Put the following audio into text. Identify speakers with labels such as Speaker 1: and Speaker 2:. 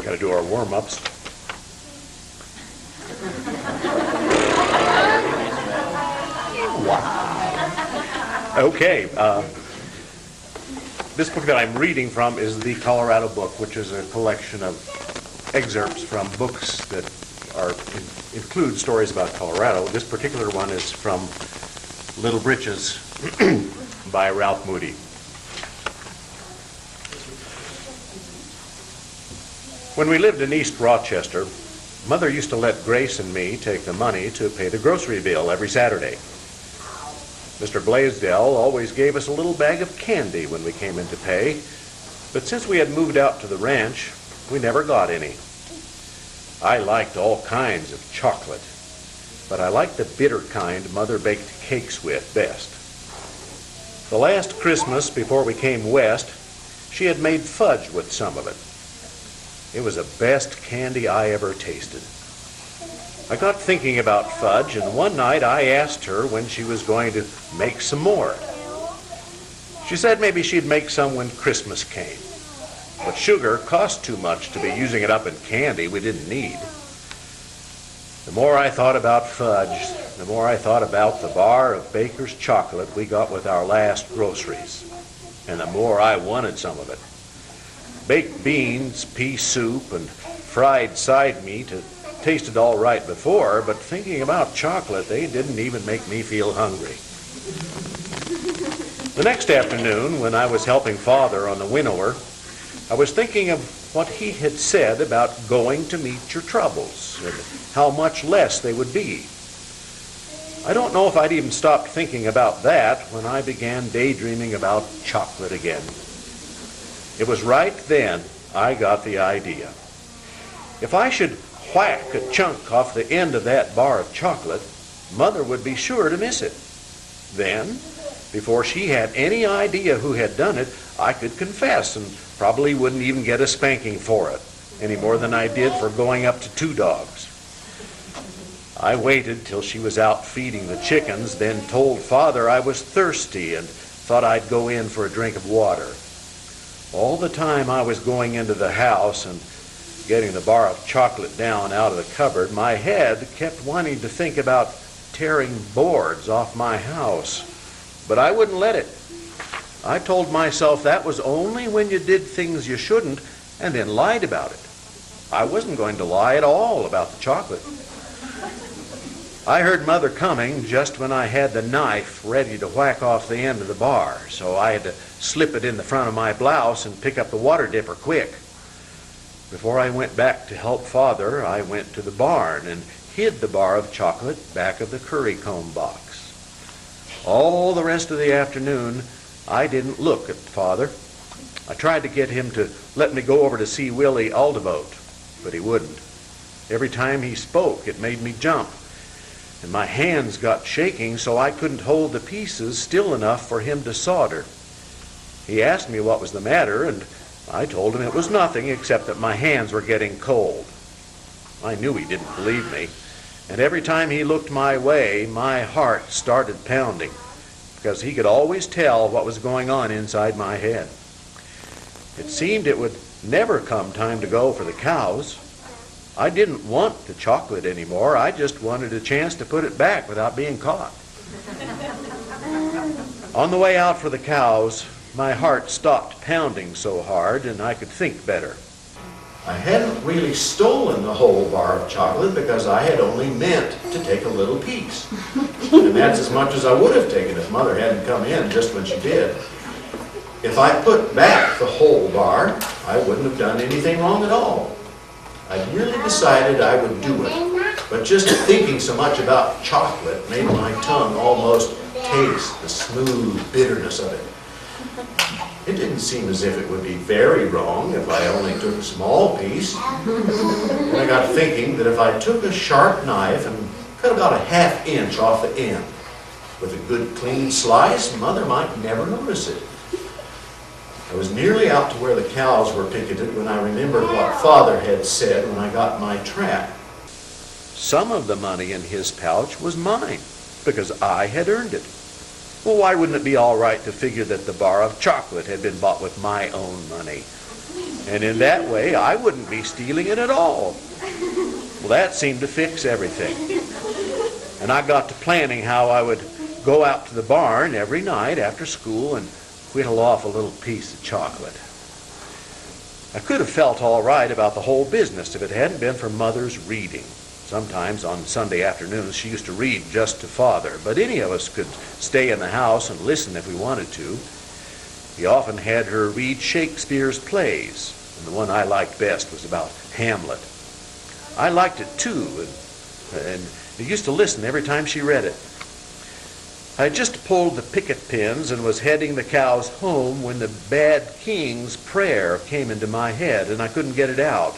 Speaker 1: Got to do our warm-ups. Wow. Okay. This book that I'm reading from is the Colorado Book, which is a collection of excerpts from books that include stories about Colorado. This particular one is from Little Britches by Ralph Moody. When we lived in East Rochester, Mother used to let Grace and me take the money to pay the grocery bill every Saturday. Mr. Blaisdell always gave us a little bag of candy when we came in to pay, but since we had moved out to the ranch, we never got any. I liked all kinds of chocolate, but I liked the bitter kind Mother baked cakes with best. The last Christmas before we came west, she had made fudge with some of it. It was the best candy I ever tasted. I got thinking about fudge, and one night I asked her when she was going to make some more. She said maybe she'd make some when Christmas came. But sugar cost too much to be using it up in candy we didn't need. The more I thought about fudge, the more I thought about the bar of baker's chocolate we got with our last groceries, and the more I wanted some of it. Baked beans, pea soup, and fried side meat had tasted all right before, but thinking about chocolate, they didn't even make me feel hungry. The next afternoon, when I was helping Father on the winnower, I was thinking of what he had said about going to meet your troubles and how much less they would be. I don't know if I'd even stopped thinking about that when I began daydreaming about chocolate again. It was right then I got the idea. If I should whack a chunk off the end of that bar of chocolate, Mother would be sure to miss it. Then, before she had any idea who had done it, I could confess and probably wouldn't even get a spanking for it, any more than I did for going up to 2 dogs. I waited till she was out feeding the chickens, then told Father I was thirsty and thought I'd go in for a drink of water. All the time I was going into the house and getting the bar of chocolate down out of the cupboard, my head kept wanting to think about tearing boards off my house. But I wouldn't let it. I told myself that was only when you did things you shouldn't and then lied about it. I wasn't going to lie at all about the chocolate. I heard Mother coming just when I had the knife ready to whack off the end of the bar, so I had to slip it in the front of my blouse and pick up the water dipper quick. Before I went back to help Father, I went to the barn and hid the bar of chocolate back of the curry comb box. All the rest of the afternoon, I didn't look at Father. I tried to get him to let me go over to see Willie Aldevote, but he wouldn't. Every time he spoke, it made me jump, and my hands got shaking so I couldn't hold the pieces still enough for him to solder. He asked me what was the matter, and I told him it was nothing except that my hands were getting cold. I knew he didn't believe me, and every time he looked my way, my heart started pounding, because he could always tell what was going on inside my head. It seemed it would never come time to go for the cows. I didn't want the chocolate anymore. I just wanted a chance to put it back without being caught. On the way out for the cows, my heart stopped pounding so hard and I could think better. I hadn't really stolen the whole bar of chocolate because I had only meant to take a little piece. And that's as much as I would have taken if Mother hadn't come in just when she did. If I put back the whole bar, I wouldn't have done anything wrong at all. I really decided I would do it, but just thinking so much about chocolate made my tongue almost taste the smooth bitterness of it. It didn't seem as if it would be very wrong if I only took a small piece. And I got thinking that if I took a sharp knife and cut about a ½ inch off the end, with a good clean slice, Mother might never notice it. I was nearly out to where the cows were picketed when I remembered what Father had said when I got my trap. Some of the money in his pouch was mine, because I had earned it. Well, why wouldn't it be all right to figure that the bar of chocolate had been bought with my own money? And in that way, I wouldn't be stealing it at all. Well, that seemed to fix everything. And I got to planning how I would go out to the barn every night after school and whittle off a little piece of chocolate. I could have felt all right about the whole business if it hadn't been for Mother's reading. Sometimes on Sunday afternoons she used to read just to Father, but any of us could stay in the house and listen if we wanted to. He often had her read Shakespeare's plays, and the one I liked best was about Hamlet. I liked it too, and I used to listen every time she read it. I had just pulled the picket pins and was heading the cows home when the bad king's prayer came into my head, and I couldn't get it out.